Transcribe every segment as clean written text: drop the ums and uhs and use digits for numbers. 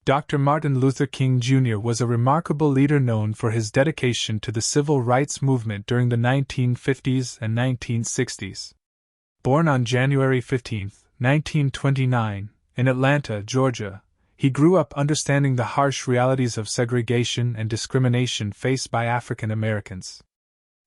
Dr. Martin Luther King Jr. was a remarkable leader known for his dedication to the civil rights movement during the 1950s and 1960s. Born on January 15, 1929, in Atlanta, Georgia, he grew up understanding the harsh realities of segregation and discrimination faced by African Americans.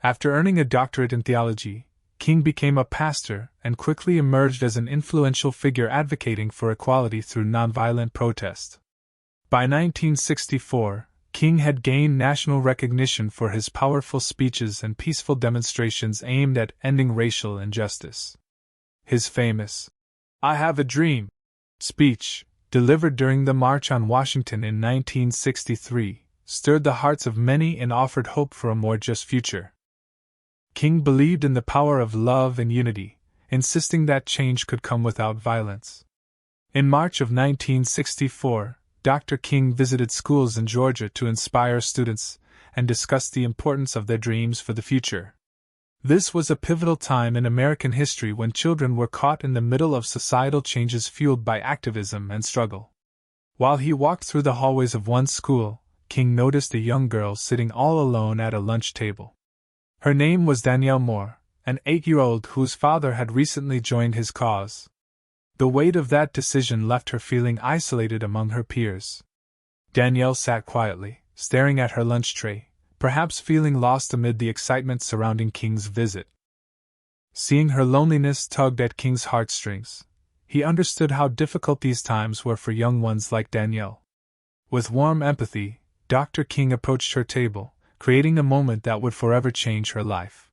After earning a doctorate in theology, King became a pastor and quickly emerged as an influential figure advocating for equality through nonviolent protest. By 1964, King had gained national recognition for his powerful speeches and peaceful demonstrations aimed at ending racial injustice. His famous, "I Have a Dream" speech, delivered during the March on Washington in 1963, stirred the hearts of many and offered hope for a more just future. King believed in the power of love and unity, insisting that change could come without violence. In March of 1964, Dr. King visited schools in Georgia to inspire students and discuss the importance of their dreams for the future. This was a pivotal time in American history when children were caught in the middle of societal changes fueled by activism and struggle. While he walked through the hallways of one school, King noticed a young girl sitting all alone at a lunch table. Her name was Danielle Moore, an 8-year-old whose father had recently joined his cause. The weight of that decision left her feeling isolated among her peers. Danielle sat quietly, staring at her lunch tray, perhaps feeling lost amid the excitement surrounding King's visit. Seeing her loneliness tugged at King's heartstrings, he understood how difficult these times were for young ones like Danielle. With warm empathy, Dr. King approached her table, creating a moment that would forever change her life.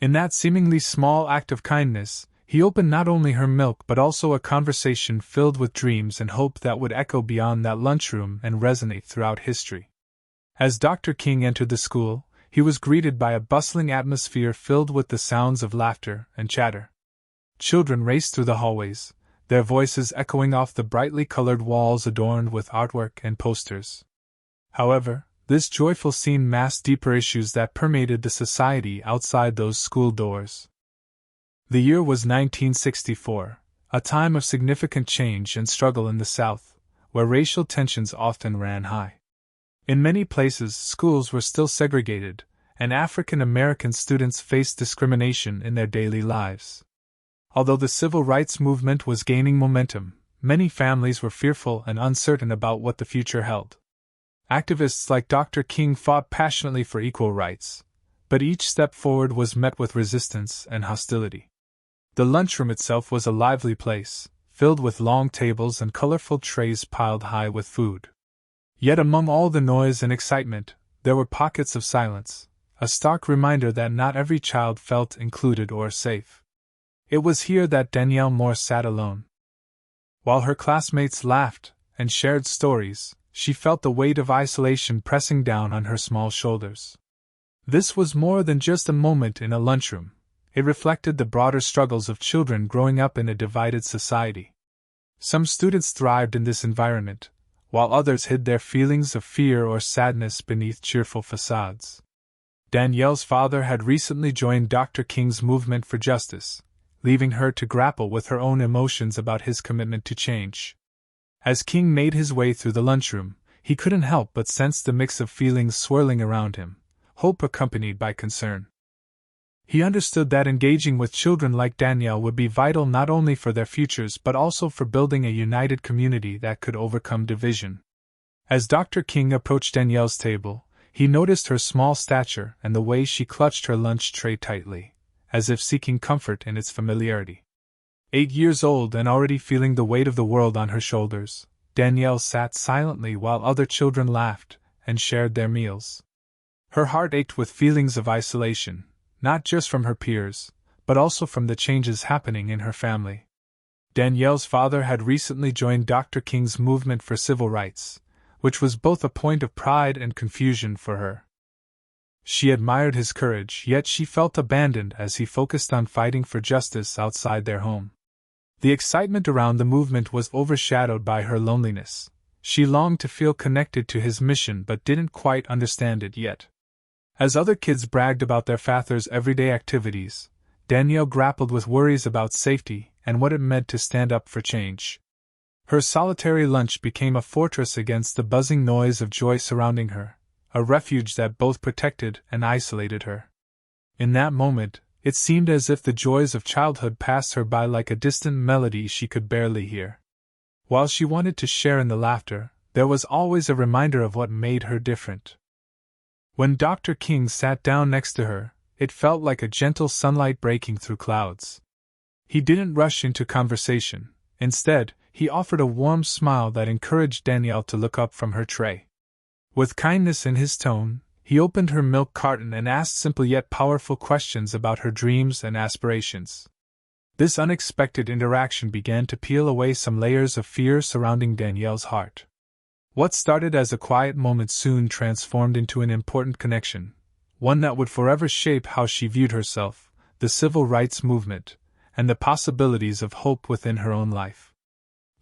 In that seemingly small act of kindness, he opened not only her milk but also a conversation filled with dreams and hope that would echo beyond that lunchroom and resonate throughout history. As Dr. King entered the school, he was greeted by a bustling atmosphere filled with the sounds of laughter and chatter. Children raced through the hallways, their voices echoing off the brightly colored walls adorned with artwork and posters. However, this joyful scene masked deeper issues that permeated the society outside those school doors. The year was 1964, a time of significant change and struggle in the South, where racial tensions often ran high. In many places, schools were still segregated, and African American students faced discrimination in their daily lives. Although the civil rights movement was gaining momentum, many families were fearful and uncertain about what the future held. Activists like Dr. King fought passionately for equal rights, but each step forward was met with resistance and hostility. The lunchroom itself was a lively place, filled with long tables and colorful trays piled high with food. Yet among all the noise and excitement, there were pockets of silence, a stark reminder that not every child felt included or safe. It was here that Danielle Moore sat alone. While her classmates laughed and shared stories, she felt the weight of isolation pressing down on her small shoulders. This was more than just a moment in a lunchroom. It reflected the broader struggles of children growing up in a divided society. Some students thrived in this environment, while others hid their feelings of fear or sadness beneath cheerful facades. Danielle's father had recently joined Dr. King's movement for justice, leaving her to grapple with her own emotions about his commitment to change. As King made his way through the lunchroom, he couldn't help but sense the mix of feelings swirling around him, hope accompanied by concern. He understood that engaging with children like Danielle would be vital not only for their futures but also for building a united community that could overcome division. As Dr. King approached Danielle's table, he noticed her small stature and the way she clutched her lunch tray tightly, as if seeking comfort in its familiarity. 8 years old and already feeling the weight of the world on her shoulders, Danielle sat silently while other children laughed and shared their meals. Her heart ached with feelings of isolation, not just from her peers, but also from the changes happening in her family. Danielle's father had recently joined Dr. King's movement for civil rights, which was both a point of pride and confusion for her. She admired his courage, yet she felt abandoned as he focused on fighting for justice outside their home. The excitement around the movement was overshadowed by her loneliness. She longed to feel connected to his mission but didn't quite understand it yet. As other kids bragged about their father's everyday activities, Danielle grappled with worries about safety and what it meant to stand up for change. Her solitary lunch became a fortress against the buzzing noise of joy surrounding her, a refuge that both protected and isolated her. In that moment, it seemed as if the joys of childhood passed her by like a distant melody she could barely hear. While she wanted to share in the laughter, there was always a reminder of what made her different. When Dr. King sat down next to her, it felt like a gentle sunlight breaking through clouds. He didn't rush into conversation. Instead, he offered a warm smile that encouraged Danielle to look up from her tray. With kindness in his tone, he opened her milk carton and asked simple yet powerful questions about her dreams and aspirations. This unexpected interaction began to peel away some layers of fear surrounding Danielle's heart. What started as a quiet moment soon transformed into an important connection, one that would forever shape how she viewed herself, the civil rights movement, and the possibilities of hope within her own life.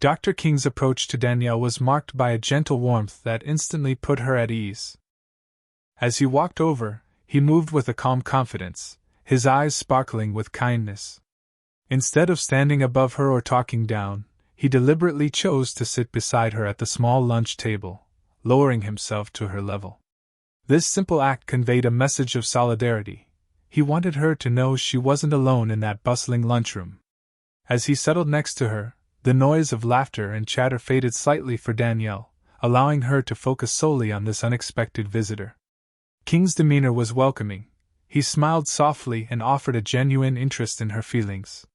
Dr. King's approach to Danielle was marked by a gentle warmth that instantly put her at ease. As he walked over, he moved with a calm confidence, his eyes sparkling with kindness. Instead of standing above her or talking down, he deliberately chose to sit beside her at the small lunch table, lowering himself to her level. This simple act conveyed a message of solidarity. He wanted her to know she wasn't alone in that bustling lunchroom. As he settled next to her, the noise of laughter and chatter faded slightly for Danielle, allowing her to focus solely on this unexpected visitor. King's demeanor was welcoming. He smiled softly and offered a genuine interest in her feelings.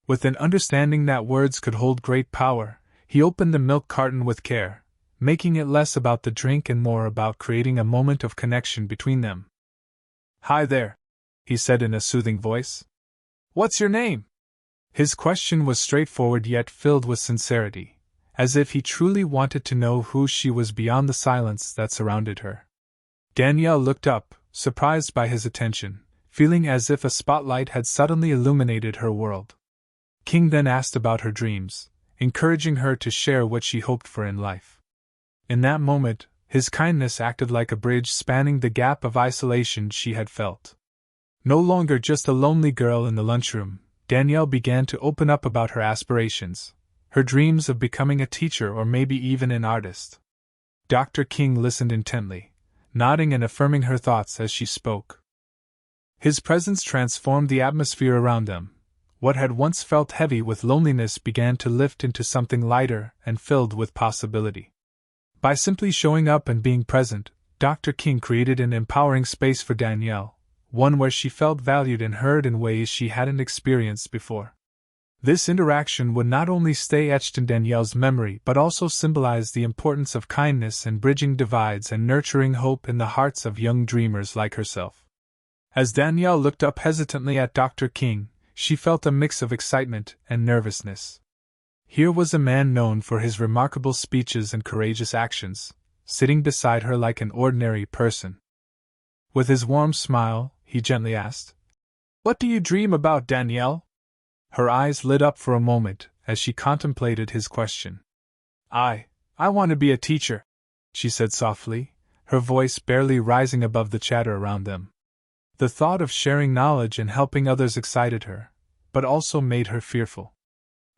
With an understanding that words could hold great power, he opened the milk carton with care, making it less about the drink and more about creating a moment of connection between them. "Hi there," he said in a soothing voice. "What's your name?" His question was straightforward yet filled with sincerity, as if he truly wanted to know who she was beyond the silence that surrounded her. Danielle looked up, surprised by his attention, feeling as if a spotlight had suddenly illuminated her world. King then asked about her dreams, encouraging her to share what she hoped for in life. In that moment, his kindness acted like a bridge spanning the gap of isolation she had felt. No longer just a lonely girl in the lunchroom, Danielle began to open up about her aspirations, her dreams of becoming a teacher or maybe even an artist. Dr. King listened intently, nodding and affirming her thoughts as she spoke. His presence transformed the atmosphere around them. What had once felt heavy with loneliness began to lift into something lighter and filled with possibility. By simply showing up and being present, Dr. King created an empowering space for Danielle, one where she felt valued and heard in ways she hadn't experienced before. This interaction would not only stay etched in Danielle's memory but also symbolize the importance of kindness and bridging divides and nurturing hope in the hearts of young dreamers like herself. As Danielle looked up hesitantly at Dr. King, she felt a mix of excitement and nervousness. Here was a man known for his remarkable speeches and courageous actions, sitting beside her like an ordinary person. With his warm smile, he gently asked, "What do you dream about, Danielle?" Her eyes lit up for a moment as she contemplated his question. I want to be a teacher," she said softly, her voice barely rising above the chatter around them. The thought of sharing knowledge and helping others excited her, but also made her fearful.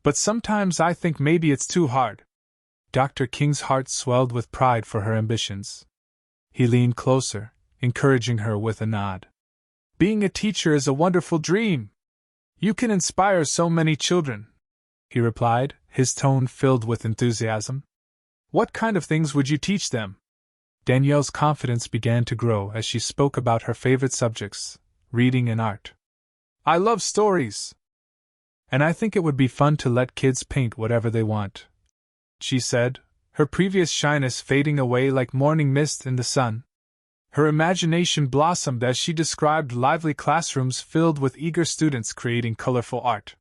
"But sometimes I think maybe it's too hard." Dr. King's heart swelled with pride for her ambitions. He leaned closer, encouraging her with a nod. "Being a teacher is a wonderful dream. You can inspire so many children," he replied, his tone filled with enthusiasm. "What kind of things would you teach them?" Danielle's confidence began to grow as she spoke about her favorite subjects, reading and art. "I love stories. And I think it would be fun to let kids paint whatever they want," she said, her previous shyness fading away like morning mist in the sun. Her imagination blossomed as she described lively classrooms filled with eager students creating colorful art.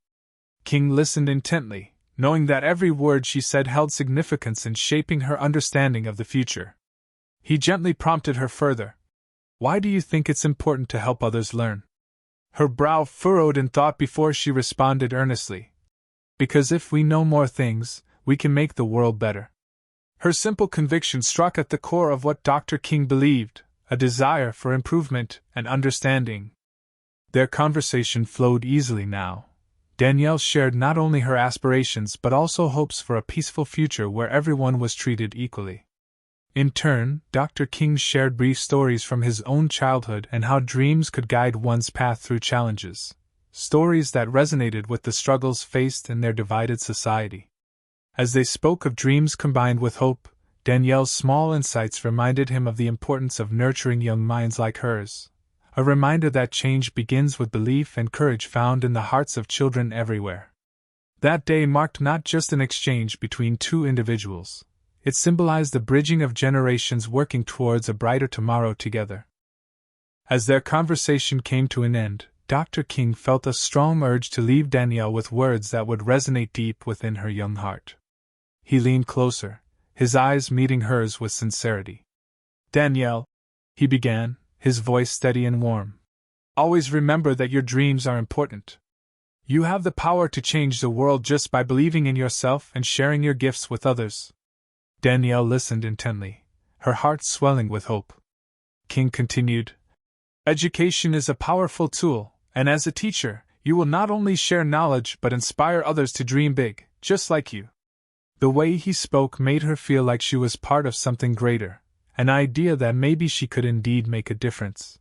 King listened intently, knowing that every word she said held significance in shaping her understanding of the future. He gently prompted her further. "Why do you think it's important to help others learn?" Her brow furrowed in thought before she responded earnestly. "Because if we know more things, we can make the world better." Her simple conviction struck at the core of what Dr. King believed, a desire for improvement and understanding. Their conversation flowed easily now, Danielle shared not only her aspirations but also hopes for a peaceful future where everyone was treated equally. In turn, Dr. King shared brief stories from his own childhood and how dreams could guide one's path through challenges, stories that resonated with the struggles faced in their divided society. As they spoke of dreams combined with hope, Danielle's small insights reminded him of the importance of nurturing young minds like hers, a reminder that change begins with belief and courage found in the hearts of children everywhere. That day marked not just an exchange between two individuals. It symbolized the bridging of generations working towards a brighter tomorrow together. As their conversation came to an end, Dr. King felt a strong urge to leave Danielle with words that would resonate deep within her young heart. He leaned closer, his eyes meeting hers with sincerity. "Danielle," he began, his voice steady and warm, "always remember that your dreams are important. You have the power to change the world just by believing in yourself and sharing your gifts with others." Danielle listened intently, her heart swelling with hope. King continued, "Education is a powerful tool, and as a teacher, you will not only share knowledge but inspire others to dream big, just like you." The way he spoke made her feel like she was part of something greater, an idea that maybe she could indeed make a difference.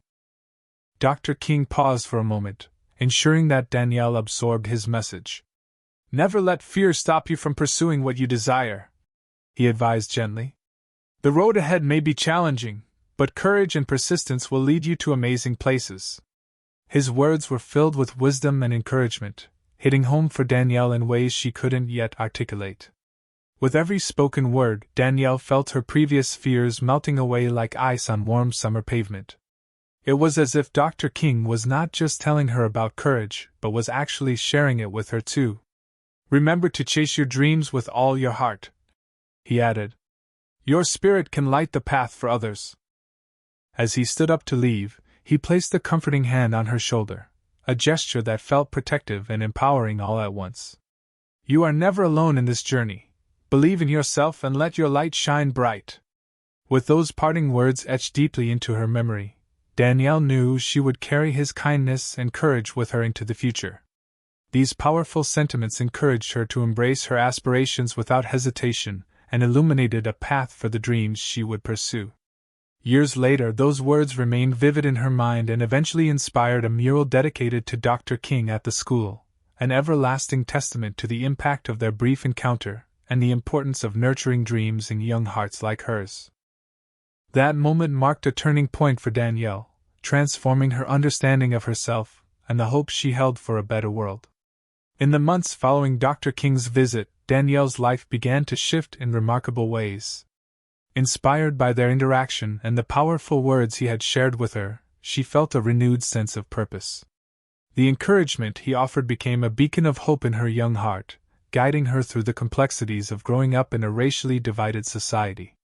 Dr. King paused for a moment, ensuring that Danielle absorbed his message. "Never let fear stop you from pursuing what you desire," he advised gently. "The road ahead may be challenging, but courage and persistence will lead you to amazing places." His words were filled with wisdom and encouragement, hitting home for Danielle in ways she couldn't yet articulate. With every spoken word, Danielle felt her previous fears melting away like ice on warm summer pavement. It was as if Dr. King was not just telling her about courage, but was actually sharing it with her too. "Remember to chase your dreams with all your heart," he added. "Your spirit can light the path for others." As he stood up to leave, he placed a comforting hand on her shoulder, a gesture that felt protective and empowering all at once. "You are never alone in this journey. Believe in yourself and let your light shine bright." With those parting words etched deeply into her memory, Danielle knew she would carry his kindness and courage with her into the future. These powerful sentiments encouraged her to embrace her aspirations without hesitation, and illuminated a path for the dreams she would pursue. Years later, those words remained vivid in her mind and eventually inspired a mural dedicated to Dr. King at the school, an everlasting testament to the impact of their brief encounter and the importance of nurturing dreams in young hearts like hers. That moment marked a turning point for Danielle, transforming her understanding of herself and the hope she held for a better world. In the months following Dr. King's visit, Danielle's life began to shift in remarkable ways. Inspired by their interaction and the powerful words he had shared with her, she felt a renewed sense of purpose. The encouragement he offered became a beacon of hope in her young heart, guiding her through the complexities of growing up in a racially divided society.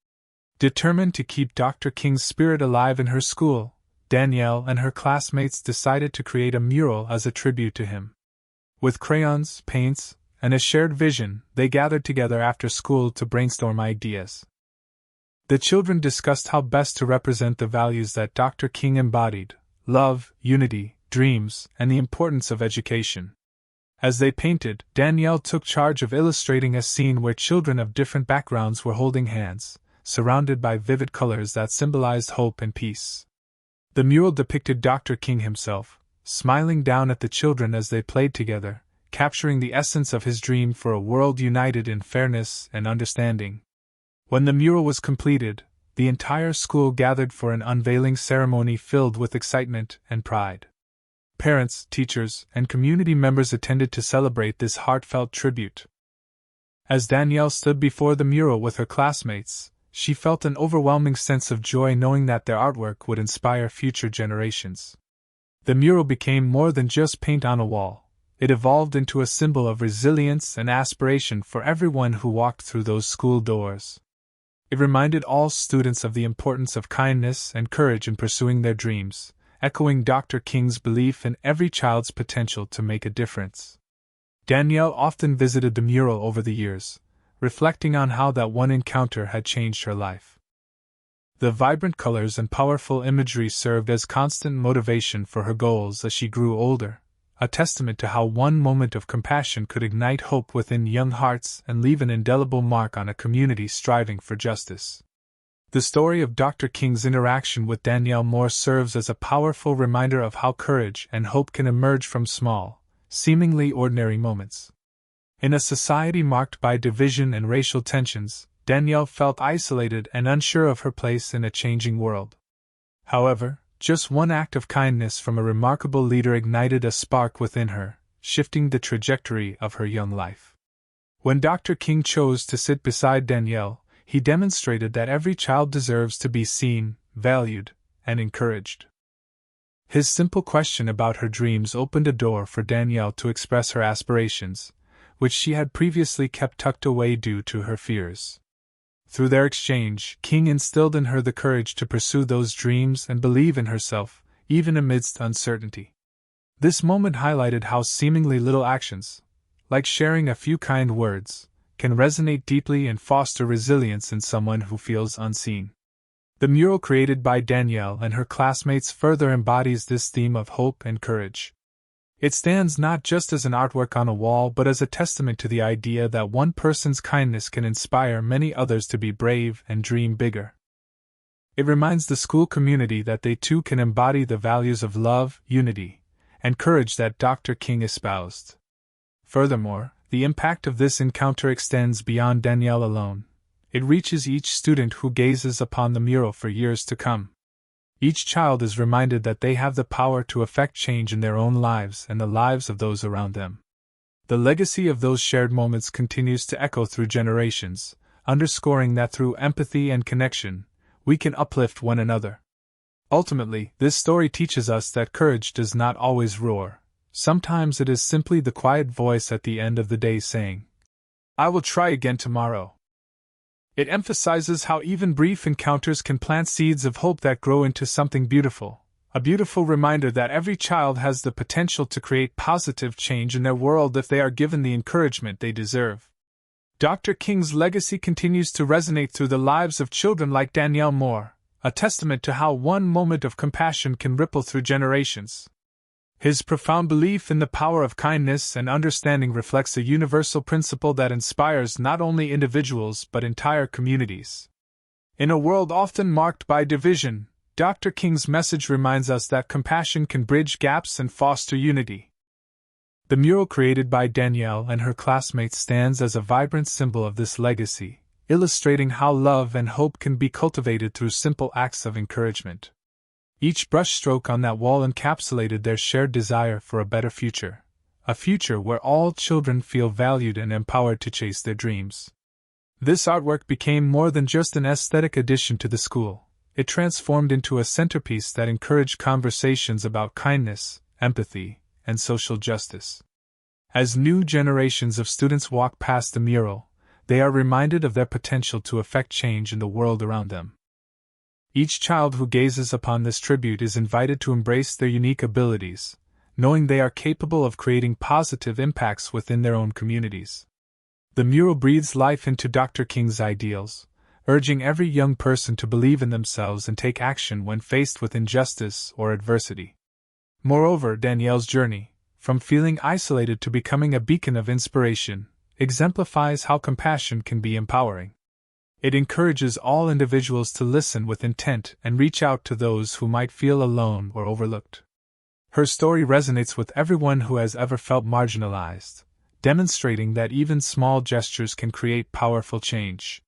Determined to keep Dr. King's spirit alive in her school, Danielle and her classmates decided to create a mural as a tribute to him. With crayons, paints, and a shared vision, they gathered together after school to brainstorm ideas. The children discussed how best to represent the values that Dr. King embodied: love, unity, dreams, and the importance of education. As they painted, Danielle took charge of illustrating a scene where children of different backgrounds were holding hands, surrounded by vivid colors that symbolized hope and peace. The mural depicted Dr. King himself, smiling down at the children as they played together, capturing the essence of his dream for a world united in fairness and understanding. When the mural was completed, the entire school gathered for an unveiling ceremony filled with excitement and pride. Parents, teachers, and community members attended to celebrate this heartfelt tribute. As Danielle stood before the mural with her classmates, she felt an overwhelming sense of joy knowing that their artwork would inspire future generations. The mural became more than just paint on a wall. It evolved into a symbol of resilience and aspiration for everyone who walked through those school doors. It reminded all students of the importance of kindness and courage in pursuing their dreams, echoing Dr. King's belief in every child's potential to make a difference. Danielle often visited the mural over the years, reflecting on how that one encounter had changed her life. The vibrant colors and powerful imagery served as constant motivation for her goals as she grew older, a testament to how one moment of compassion could ignite hope within young hearts and leave an indelible mark on a community striving for justice. The story of Dr. King's interaction with Danielle Moore serves as a powerful reminder of how courage and hope can emerge from small, seemingly ordinary moments. In a society marked by division and racial tensions, Danielle felt isolated and unsure of her place in a changing world. However, just one act of kindness from a remarkable leader ignited a spark within her, shifting the trajectory of her young life. When Dr. King chose to sit beside Danielle, he demonstrated that every child deserves to be seen, valued, and encouraged. His simple question about her dreams opened a door for Danielle to express her aspirations, which she had previously kept tucked away due to her fears. Through their exchange, King instilled in her the courage to pursue those dreams and believe in herself, even amidst uncertainty. This moment highlighted how seemingly little actions, like sharing a few kind words, can resonate deeply and foster resilience in someone who feels unseen. The mural created by Danielle and her classmates further embodies this theme of hope and courage. It stands not just as an artwork on a wall but as a testament to the idea that one person's kindness can inspire many others to be brave and dream bigger. It reminds the school community that they too can embody the values of love, unity, and courage that Dr. King espoused. Furthermore, the impact of this encounter extends beyond Danielle alone. It reaches each student who gazes upon the mural for years to come. Each child is reminded that they have the power to effect change in their own lives and the lives of those around them. The legacy of those shared moments continues to echo through generations, underscoring that through empathy and connection, we can uplift one another. Ultimately, this story teaches us that courage does not always roar. Sometimes it is simply the quiet voice at the end of the day saying, "I will try again tomorrow." It emphasizes how even brief encounters can plant seeds of hope that grow into something beautiful, a beautiful reminder that every child has the potential to create positive change in their world if they are given the encouragement they deserve. Dr. King's legacy continues to resonate through the lives of children like Danielle Moore, a testament to how one moment of compassion can ripple through generations. His profound belief in the power of kindness and understanding reflects a universal principle that inspires not only individuals but entire communities. In a world often marked by division, Dr. King's message reminds us that compassion can bridge gaps and foster unity. The mural created by Danielle and her classmates stands as a vibrant symbol of this legacy, illustrating how love and hope can be cultivated through simple acts of encouragement. Each brushstroke on that wall encapsulated their shared desire for a better future, a future where all children feel valued and empowered to chase their dreams. This artwork became more than just an aesthetic addition to the school. It transformed into a centerpiece that encouraged conversations about kindness, empathy, and social justice. As new generations of students walk past the mural, they are reminded of their potential to affect change in the world around them. Each child who gazes upon this tribute is invited to embrace their unique abilities, knowing they are capable of creating positive impacts within their own communities. The mural breathes life into Dr. King's ideals, urging every young person to believe in themselves and take action when faced with injustice or adversity. Moreover, Danielle's journey, from feeling isolated to becoming a beacon of inspiration, exemplifies how compassion can be empowering. It encourages all individuals to listen with intent and reach out to those who might feel alone or overlooked. Her story resonates with everyone who has ever felt marginalized, demonstrating that even small gestures can create powerful change.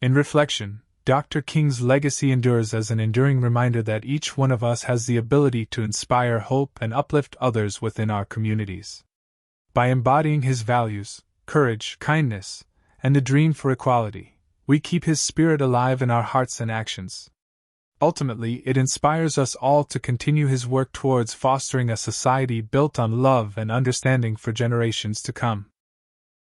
In reflection, Dr. King's legacy endures as an enduring reminder that each one of us has the ability to inspire hope and uplift others within our communities. By embodying his values, courage, kindness, and the dream for equality, we keep his spirit alive in our hearts and actions. Ultimately, it inspires us all to continue his work towards fostering a society built on love and understanding for generations to come.